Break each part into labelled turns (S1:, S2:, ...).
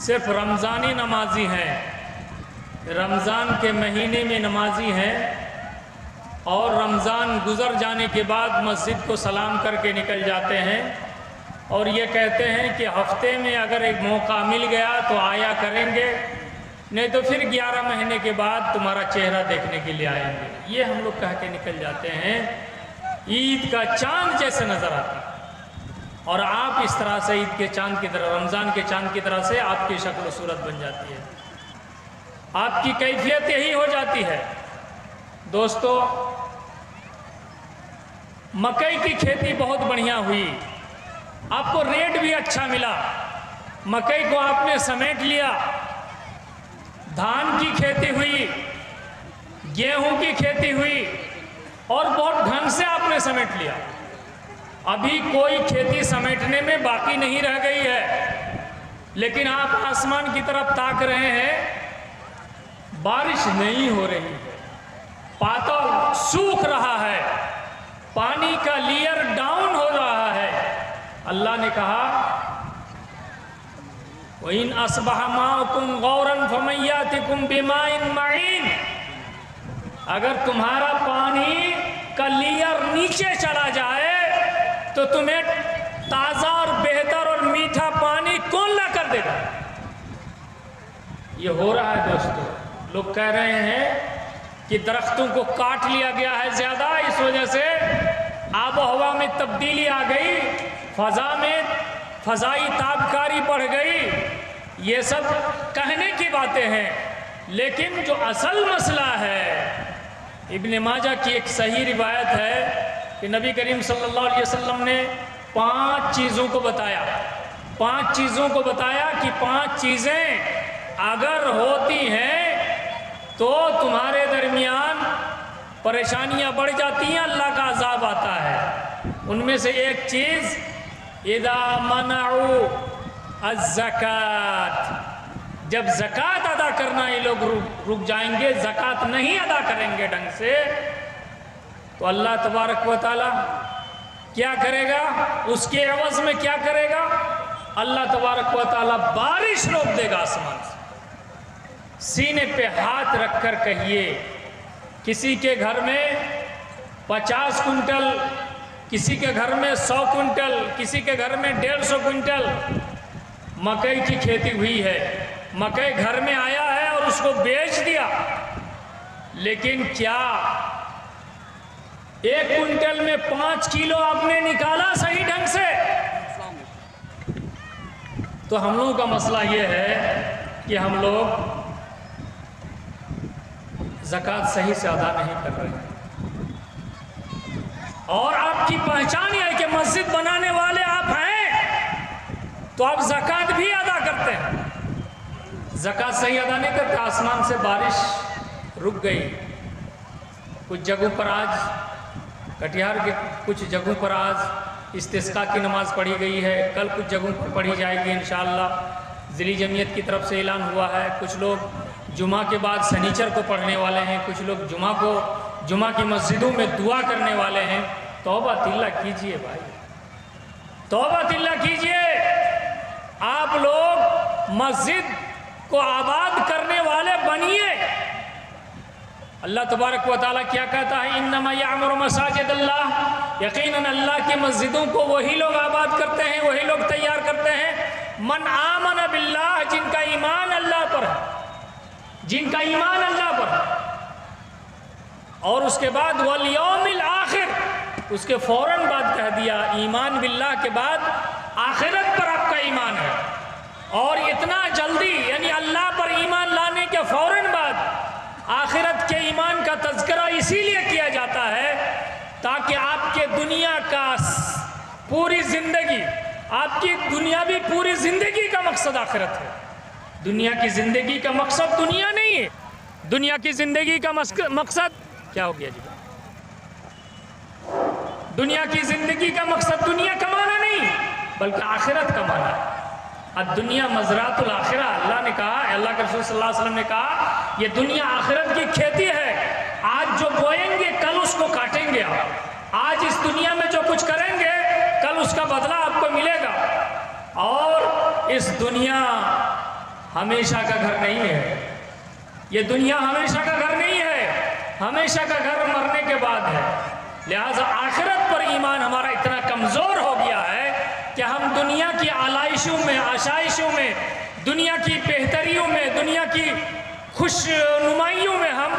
S1: صرف رمضانی نمازی ہیں، رمضان کے مہینے میں نمازی ہیں اور رمضان گزر جانے کے بعد مسجد کو سلام کر کے نکل جاتے ہیں اور یہ کہتے ہیں کہ ہفتے میں اگر ایک موقع مل گیا تو آیا کریں گے، نہیں تو پھر 11 مہینے کے بعد تمہارا چہرہ دیکھنے کے لیے آئیں گے۔ یہ ہم لوگ کہہ کے نکل جاتے ہیں، عید کا چاند جیسے نظر آتا ہے اور آپ اس طرح سے عید کے چاند کی طرح، رمضان کے چاند کی طرح سے آپ کی شکل و صورت بن جاتی ہے، آپ کی کیفیت یہی ہو جاتی ہے۔ دوستو، مکئی کی کھیتی بہت بڑھیا ہوئی، آپ کو ریٹ بھی اچھا ملا، مکئی کو آپ نے سمیٹ لیا، دھان کی کھیتی ہوئی، گیہوں کی کھیتی ہوئی اور بہت ڈھنگ سے آپ نے سمیٹ لیا۔ ابھی کوئی کھیتی سمیٹنے میں باقی نہیں رہ گئی ہے، لیکن آپ آسمان کی طرف تاک رہے ہیں، بارش نہیں ہو رہی ہے، پاتل سوکھ رہا ہے، پانی کا لیئر ڈاؤن ہو رہا ہے۔ اللہ نے کہا وَإِنْ أَصْبَحَ مَاؤُكُمْ غَوْرًا فَمَنْ يَأْتِكُمْ بِمَاءٍ مَعِينٍ، اگر تمہارا پانی کا لیئر نیچے چلا جائے تو تمہیں تازہ اور بہتر اور میٹھا پانی کون لا کر دے گا؟ یہ ہو رہا ہے دوستو، لوگ کہہ رہے ہیں کہ درختوں کو کاٹ لیا گیا ہے زیادہ، اس وجہ سے آب و ہوا میں تبدیلی آ گئی، فضا میں فضائی تابکاری بڑھ گئی، یہ سب کہنے کی باتیں ہیں، لیکن جو اصل مسئلہ ہے، ابن ماجہ کی ایک صحیح روایت ہے کہ نبی کریم صلی اللہ علیہ وسلم نے 5 چیزوں کو بتایا، 5 چیزوں کو بتایا کہ 5 چیزیں اگر ہوتی ہیں تو تمہارے درمیان پریشانیاں بڑھ جاتی ہیں، اللہ کا عذاب آتا ہے۔ ان میں سے ایک چیز اذا منعوا الزکوٰۃ، جب زکوٰۃ ادا کرنا یہ لوگ رک جائیں گے، زکوٰۃ نہیں ادا کریں گے ڈھنگ سے، تو اللہ تبارک و تعالی کیا کرے گا؟ اس کے عوض میں کیا کرے گا؟ اللہ تبارک و تعالی بارش روک دے گا آسمان سے۔ سینے پہ ہاتھ رکھ کر کہیے، کسی کے گھر میں 50 کنٹل، کسی کے گھر میں 100 کنٹل، کسی کے گھر میں 150 کنٹل مکئی کی کھیتی ہوئی ہے، مکئی گھر میں آیا ہے اور اس کو بیچ دیا، لیکن کیا 1 کنٹل میں 5 کلو آپ نے نکالا صحیح ڈھنگ سے؟ تو ہم لوگوں کا مسئلہ یہ ہے کہ ہم لوگ زکوٰۃ صحیح سے ادا نہیں کر رہے ہیں، اور آپ کی پہچان یہ ہے کہ مسجد بنانے والے آپ ہیں تو آپ زکوٰۃ بھی ادا کرتے ہیں، زکوٰۃ صحیح ادا نہیں کرتے۔ آسمان سے بارش رک گئی، کچھ جگہوں پر آج کٹیہار کے کچھ جگہوں پر آج استسقاء کی نماز پڑھی گئی ہے، کل کچھ جگہوں پر پڑھی جائے گی انشاءاللہ، ذیلی جمعیت کی طرف سے اعلان ہوا ہے۔ کچھ لوگ جمعہ کے بعد سنیچر کو پڑھنے والے ہیں، کچھ لوگ جمعہ کی مسجدوں میں دعا کرنے والے ہیں۔ توبہ اللہ کیجئے بھائی، توبہ اللہ کیجئے، آپ لوگ مسجد کو آباد کرنے والے بنیے۔ اللہ تبارک و تعالیٰ کیا کہتا ہے؟ انما یعمر مساجد اللہ، یقیناً اللہ کی مسجدوں کو وہی لوگ آباد کرتے ہیں، وہی لوگ تیار کرتے ہیں من آمن باللہ، جن کا ایمان اللہ پر ہے، جن کا ایمان اللہ پر ہے، اور اس کے بعد والیوم الآخر، اس کے فوراً بعد کہہ دیا ایمان باللہ کے بعد آخرت پر آپ کا ایمان ہے، اور اتنا جلدی یعنی اللہ پر ایمان لانے کے فوراً بعد آخرت کے ایمان کا تذکرہ اسی لیے کیا جاتا ہے تاکہ آپ کے دنیا کا پوری زندگی، آپ کی دنیاوی پوری زندگی کا مقصد آخرت ہے۔ دنیا کی زندگی کا مقصد دنیا نہیں ہے، دنیا کی زندگی کا مقصد کیا ہو گیا جی؟ دنیا کی زندگی کا مقصد دنیا کمانا نہیں بلکہ آخرت کمانا ہے۔ الدنیا مزرعۃ الآخرہ، اللہ نے کہا، اللہ کے رسول صلی اللہ علیہ وسلم نے کہا یہ دنیا آخرت کی کھیتی ہے، آج جو بوئیں گے کل اس کو کاٹیں گے، آج اس دنیا میں جو کچھ کریں گے کل اس کا بدلہ آپ کو ملے گا، اور اس دنیا ہمیشہ کا گھر نہیں ہے، یہ دنیا ہمیشہ کا گھر نہیں ہے، ہمیشہ کا گھر مرنے کے بعد ہے۔ لہٰذا آخرت پر ایمان ہمارا اتنا کمزور ہو گیا ہے کہ ہم دنیا کی آلائشوں میں، آشائشوں میں، دنیا کی بہتریوں میں، دنیا کی خوش نمائیوں میں ہم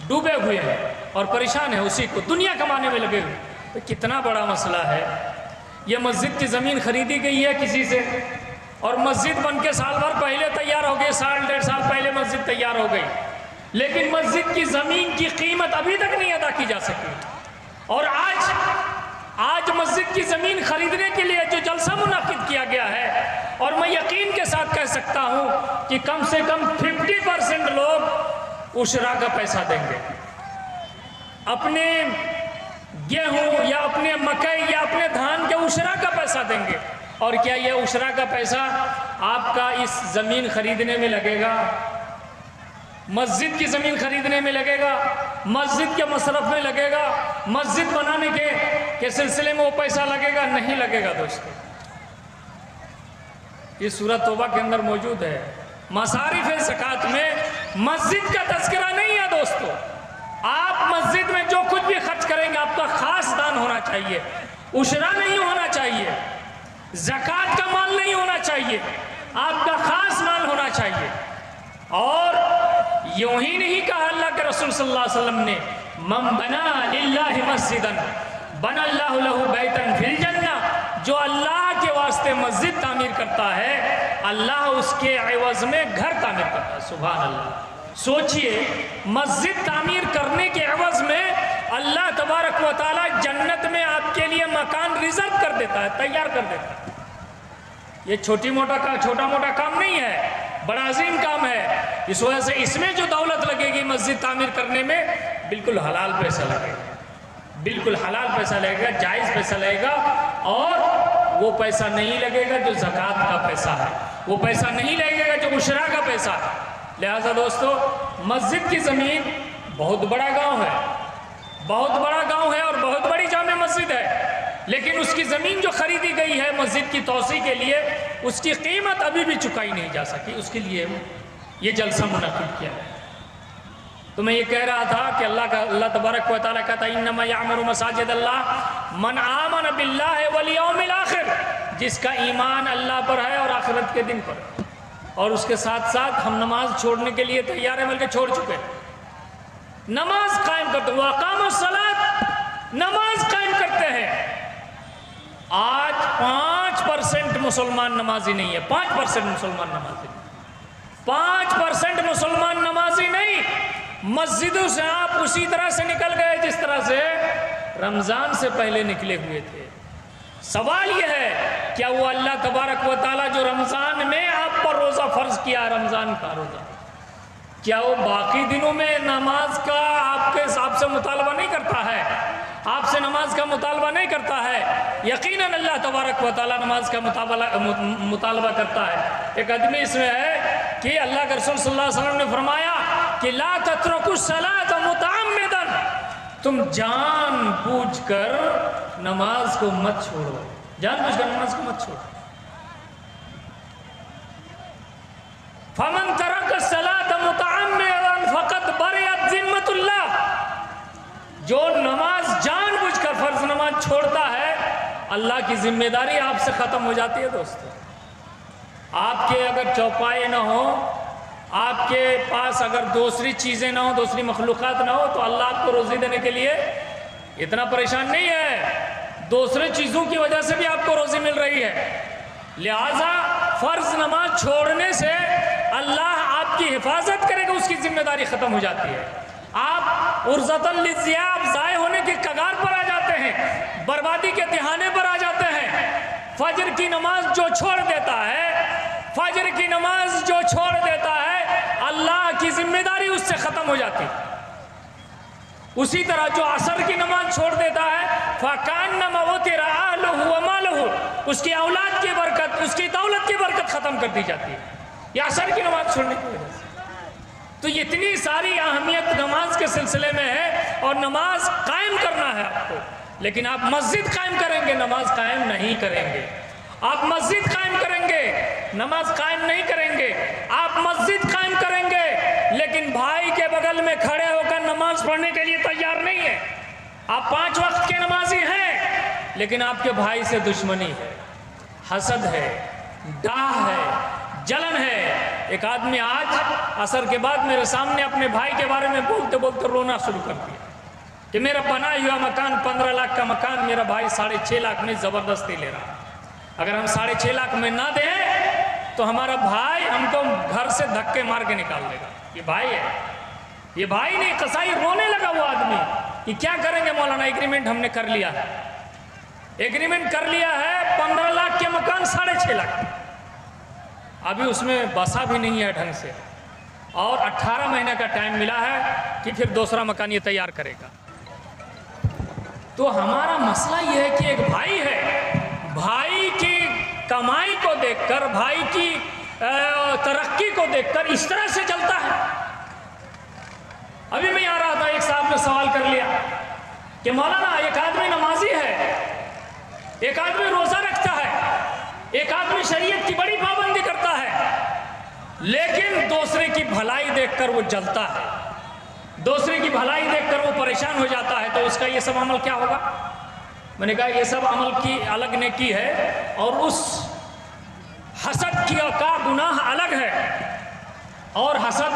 S1: ڈوبے ہوئے ہیں اور پریشان ہیں، اسی کو دنیا کمانے میں لگے ہوئے۔ تو کتنا بڑا مسئلہ ہے۔ یہ مسجد کی زمین خریدی گئی ہے کسی سے، اور مسجد بن کے سال بھر پہلے تیار ہو گئی، سال ڈیڑھ سال پہلے مسجد تیار ہو گئی، لیکن مسجد کی زمین کی قیمت ابھی تک نہیں ادا کی جا سکی۔ اور آج مسجد کی زمین خریدنے کے لیے جو جلسہ منعقد کیا گیا ہے، اور میں یقین کے ساتھ کہہ سکتا ہوں کہ کم سے کم 50% لوگ عشرا کا پیسہ دیں گے، اپنے گیہوں یا اپنے مکئی یا اپنے دھان کے عشرا کا پیسہ دیں گے۔ اور کیا یہ عشرا کا پیسہ آپ کا اس زمین خریدنے میں لگے گا؟ مسجد کی زمین خریدنے میں لگے گا، مسجد کے مصرف میں لگے گا، مسجد بنانے کے سلسلے میں وہ پیسہ لگے گا؟ نہیں لگے گا دوستو۔ یہ سورۃ توبہ کے اندر موجود ہے۔ مصارف زکوٰۃ میں مسجد کا تذکرہ نہیں ہے دوستو۔ آپ مسجد میں جو کچھ بھی خرچ کریں گے آپ کا خاص دان ہونا چاہیے، عشرہ نہیں ہونا چاہیے، زکوٰۃ کا مال نہیں ہونا چاہیے، آپ کا خاص مال ہونا چاہیے۔ اور یوں ہی نہیں کہا اللہ کے رسول صلی اللہ علیہ وسلم نے، من بنا للہ مسجدا بنا اللہ لہ بیتا فی الجنہ، جو اللہ کے واسطے مسجد تعمیر کرتا ہے اللہ اس کے عوض میں گھر تعمیر کرتا ہے۔ سبحان اللہ۔ سوچئے، مسجد تعمیر کرنے کے عوض میں اللہ تبارک و تعالی جنت میں آپ کے لیے مکان ریزرو کر دیتا ہے، تیار کر دیتا ہے۔ یہ چھوٹا موٹا کام نہیں ہے، بڑا عظیم کام ہے۔ اس وجہ سے اس میں جو دولت لگے گی مسجد تعمیر کرنے میں، بالکل حلال پیسہ لگے گا، بالکل حلال پیسہ لگے گا، جائز پیسہ لگے گا، اور وہ پیسہ نہیں لگے گا جو زکوٰۃ کا پیسہ ہے، وہ پیسہ نہیں لگے گا جو عشرہ کا پیسہ ہے۔ لہذا دوستو، مسجد کی زمین بہت بڑا گاؤں ہے، بہت بڑا گاؤں ہے اور بہت بڑی جامع مسجد ہے، لیکن اس کی زمین جو خریدی گئی ہے مسجد کی توسیع کے لیے، اس کی قیمت ابھی بھی چکائی نہیں جا سکی۔ اس کے لیے یہ جلسہ منعقد کیا ہے۔ تو میں یہ کہہ رہا تھا کہ اللہ تبارک و تعالیٰ کہتا ہے انما یعمر مساجد اللہ من آمن باللہ والیوم الآخر، جس کا ایمان اللہ پر ہے اور آخرت کے دن پر۔ اور اس کے ساتھ ساتھ ہم نماز چھوڑنے کے لیے تیار ہیں، بلکہ چھوڑ چکے ہیں، نماز قائم کرتے ہیں، وَأَقَامُوا الصَّلَاةَ، نماز قائم کرتے ہیں۔ آج 5% مسلمان نمازی نہیں ہے، 5% مسلمان نمازی نہیں، 5% مسلمان نمازی نہیں۔ مسجدوں سے آپ اسی طرح سے نکل گئے جس طرح سے رمضان سے پہلے نکلے ہوئے تھے۔ سوال یہ ہے، کیا وہ اللہ تبارک و تعالیٰ جو رمضان میں آپ پر روزہ فرض کیا، رمضان کا روزہ، کیا وہ باقی دنوں میں نماز کا آپ سے مطالبہ نہیں کرتا ہے، آپ سے نماز کا مطالبہ نہیں کرتا ہے؟ یقیناً اللہ تبارک و تعالیٰ نماز کا مطالبہ کرتا ہے۔ ایک آدمی اس میں ہے کہ اللہ کے رسول صلی اللہ علیہ وسلم نے فرمایا کہ لا تترکوا الصلاۃ متعمدا، تم جان بوجھ کر نماز کو مت چھوڑو، جان بوجھ کر نماز کو مت چھوڑو۔ فمن ترک الصلاۃ متعمدا فقد برئت ذمۃ اللہ، جو نماز جان بوجھ کر فرض نماز چھوڑتا ہے اللہ کی ذمہ داری آپ سے ختم ہو جاتی ہے۔ دوستو، آپ کے اگر چوپائے نہ ہوں، آپ کے پاس اگر دوسری چیزیں نہ ہوں، دوسری مخلوقات نہ ہو، تو اللہ آپ کو روزی دینے کے لیے اتنا پریشان نہیں ہے، دوسرے چیزوں کی وجہ سے بھی آپ کو روزی مل رہی ہے۔ لہٰذا فرض نماز چھوڑنے سے اللہ آپ کی حفاظت کرے گا، اس کی ذمہ داری ختم ہو جاتی ہے۔ آپ عرضۃ للذیاب، ضائع ہونے کی کگار پر آ جاتے ہیں، بربادی کے دہانے پر آ جاتے ہیں۔ فجر کی نماز جو چھوڑ دیتا ہے، فجر کی نماز جو چھوڑ دیتا ہے، اللہ کی ذمہ داری اس سے ختم ہو جاتی ہے۔ اسی طرح جو عصر کی نماز چھوڑ دیتا ہے، فَكَأَنَّمَا وُتِرَ أَهْلُهُ وَمَالُهُ، اس کی اولاد کی برکت، اس کی دولت کی برکت ختم کر دی جاتی ہے یہ عصر کی نماز چھوڑنے کی وجہ سے۔ تو یہ اتنی ساری اہمیت نماز کے سلسلے میں ہے، اور نماز قائم کرنا ہے آپ کو، لیکن آپ مسجد قائم کریں گے، نماز قائم نہیں کریں گے۔ آپ مسجد قائم کریں گے، نماز قائم نہیں کریں گے، آپ مسجد قائم کریں گے لیکن بھائی کے بغل میں کھڑے ہو کر نماز پڑھنے کے لیے تیار نہیں ہے۔ آپ 5 وقت کے نمازی ہیں لیکن آپ کے بھائی سے دشمنی ہے، حسد ہے، ڈاہ ہے، جلن ہے۔ ایک آدمی آج عصر کے بعد میرے سامنے اپنے بھائی کے بارے میں بولتے بولتے رونا شروع کر دیا کہ میرا بنا ہوا مکان 15 لاکھ کا مکان میرا بھائی 6.5 لاکھ میں زبردستی لے رہا، اگر ہم 6.5 لاکھ میں نہ دیں تو ہمارا بھائی ہم کو گھر سے دھکے مار کے نکال دے گا۔ یہ بھائی ہے، یہ بھائی نہیں، قصائی رونے لگا وہ آدمی کہ کیا کریں گے مولانا، ایگریمنٹ ہم نے کر لیا ہے، ایگریمنٹ کر لیا ہے 15 لاکھ کے مکان 6.5 لاکھ، ابھی اس میں بسا بھی نہیں ہے ڈھنگ سے، اور 18 مہینے کا ٹائم ملا ہے کہ پھر دوسرا مکان یہ تیار کرے گا۔ تو ہمارا مسئلہ یہ ہے کہ ایک بھائی ہے، بھائی کی کمائی کو دیکھ کر، بھائی کی ترقی کو دیکھ کر اس طرح سے چلتا ہے۔ ابھی میں آ رہا تھا، ایک صاحب نے سوال کر لیا کہ مولانا ایک آدمی نمازی ہے، ایک آدمی روزہ رکھتا ہے، ایک آدمی شریعت کی بڑی پابندی کرتا ہے، لیکن دوسرے کی بھلائی دیکھ کر وہ جلتا ہے، دوسرے کی بھلائی دیکھ کر وہ پریشان ہو جاتا ہے، تو اس کا یہ سب عمل کیا ہوگا؟ میں نے کہا یہ سب عمل کی الگ نیکی ہے اور اس حسد کا گناہ الگ ہے۔ اور حسد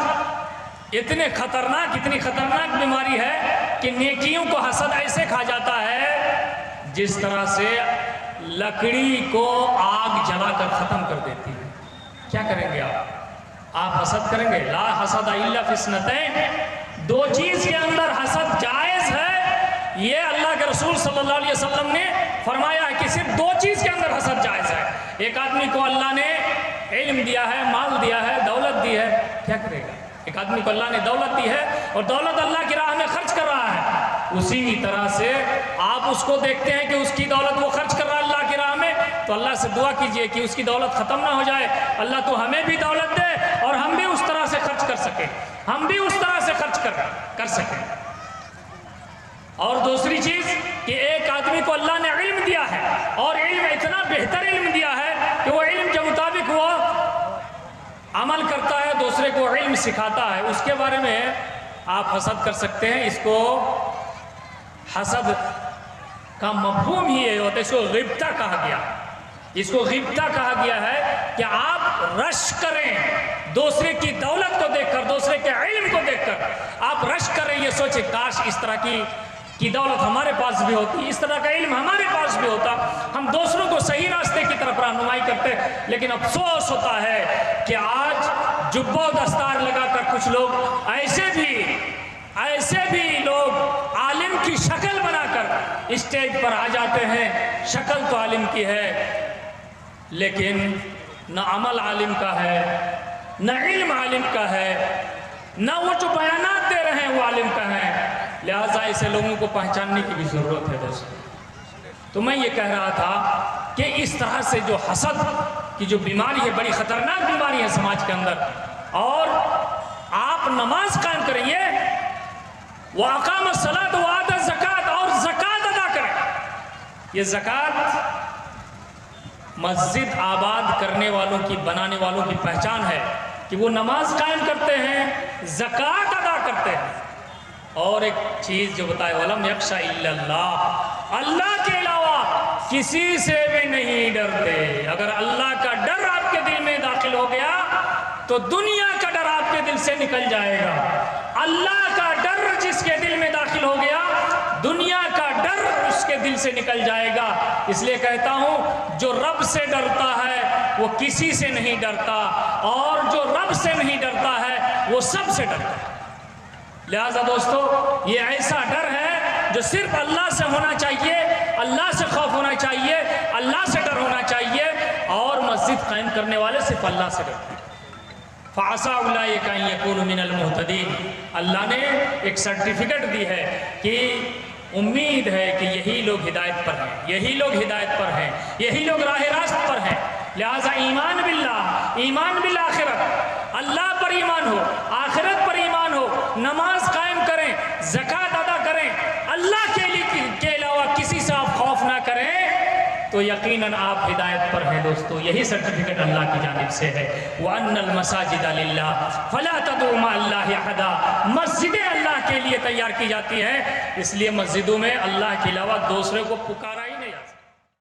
S1: اتنی خطرناک بیماری ہے کہ نیکیوں کو حسد ایسے کھا جاتا ہے جس طرح سے لکڑی کو آگ جلا کر ختم کر دیتی ہے۔ کیا کریں گے آپ حسد کریں گے؟ لا حسد الا فی اثنتین، 2 چیز کے اندر حسد جائز ہے، یہ اللہ کے رسول صلی اللہ علیہ وسلم نے فرمایا ہے کہ صرف 2 چیز کے اندر حسد جائز ہے۔ ایک آدمی کو اللہ نے علم دیا ہے، مال دیا ہے، دولت دی ہے، کیا کرے گا؟ ایک آدمی کو اللہ نے دولت دی ہے اور دولت اللہ کی راہ میں خرچ کر رہا ہے، اسی طرح سے آپ اس کو دیکھتے ہیں کہ اس کی دولت وہ خرچ کر رہا ہے اللہ کی راہ میں، تو اللہ سے دعا کیجئے کہ اس کی دولت ختم نہ ہو جائے، اللہ تو ہمیں بھی دولت دے اور ہم بھی اس طرح سے خرچ کر سکیں، ہم بھی اس طرح سے خرچ کر سکیں۔ اور دوسری چیز کہ ایک آدمی کو اللہ نے علم دیا ہے اور علم اتنا بہتر علم دیا ہے کہ وہ علم کے مطابق وہ عمل کرتا ہے، دوسرے کو علم سکھاتا ہے، اس کے بارے میں آپ حسد کر سکتے ہیں۔ اس کو حسد کا مفہوم ہی ہے، اس کو غبطہ کہا گیا، اس کو غبطہ کہا گیا ہے کہ آپ رش کریں دوسرے کی دولت کو دیکھ کر، دوسرے کے علم کو دیکھ کر آپ رش کریں، یہ سوچیں کاش اس طرح کی دولت ہمارے پاس بھی ہوتی، اس طرح کا علم ہمارے پاس بھی ہوتا، ہم دوسروں کو صحیح راستے کی طرف رہنمائی کرتے۔ لیکن افسوس ہوتا ہے کہ آج جبہ و دستار لگا کر کچھ لوگ ایسے بھی لوگ عالم کی شکل بنا کر اسٹیج پر آ جاتے ہیں، شکل تو عالم کی ہے لیکن نہ عمل عالم کا ہے، نہ علم عالم کا ہے، نہ وہ جو بیانات دے رہے ہیں وہ عالم کا ہے، لہٰذا ایسے لوگوں کو پہچاننے کی بھی ضرورت ہے دوستو۔ تو میں یہ کہہ رہا تھا کہ اس طرح سے جو حسد کی جو بیماری ہے، بڑی خطرناک بیماری ہے سماج کے اندر، اور آپ نماز قائم کریں، وَأَقَامَ الصَّلَاةَ وَآتَى الزَّكَاةَ، اور زکوٰۃ ادا کریں۔ یہ زکوٰۃ مسجد آباد کرنے والوں کی، بنانے والوں کی پہچان ہے کہ وہ نماز قائم کرتے ہیں، زکوٰۃ ادا کرتے ہیں، اور ایک چیز جو بتائے وَلَمْ يَخْشَ إِلَّا اللَّهَ، اللہ کے علاوہ کسی سے بھی نہیں ڈرتے۔ اگر اللہ کا ڈر آپ کے دل میں داخل ہو گیا تو دنیا کا ڈر آپ کے دل سے نکل جائے گا۔ اللہ کا ڈر جس کے دل میں داخل ہو گیا، دنیا کا ڈر اس کے دل سے نکل جائے گا۔ اس لیے کہتا ہوں جو رب سے ڈرتا ہے وہ کسی سے نہیں ڈرتا، اور جو رب سے نہیں ڈرتا ہے وہ سب سے ڈرتا ہے۔ لہذا دوستو یہ ایسا ڈر ہے جو صرف اللہ سے ہونا چاہیے، اللہ سے خوف ہونا چاہیے، اللہ سے ڈر ہونا چاہیے، اور مسجد قائم کرنے والے صرف اللہ سے ڈرتے ہیں۔ فَعَسَىٰ أُولَٰئِكَ أَن يَكُونُوا مِنَ الْمُهْتَدِينَ، اللہ نے ایک سرٹیفکیٹ دی ہے کہ امید ہے کہ یہی لوگ ہدایت پر ہیں، یہی لوگ ہدایت پر ہیں، یہی لوگ راہ راست پر ہیں۔ لہٰذا ایمان باللہ، ایمان بالآخرت، اللہ پر ایمان ہو، آخرت پر ایمان ہو، نماز قائم کریں، زکوٰۃ ادا کریں، اللہ کے علاوہ کسی سے آپ خوف نہ کریں، تو یقیناً آپ ہدایت پر ہیں دوستو. یہی سرٹیفکیٹ اللہ کی جانب سے ہے. وَأَنَّ الْمَسَاجِدَ لِلَّهِ فَلَا تَدْعُوا مَعَ اللَّهِ أَحَدًا. مسجدیں اللہ کے لیے تیار کی جاتی ہیں، اس لیے مسجدوں میں اللہ کے علاوہ دوسرے کو پکارا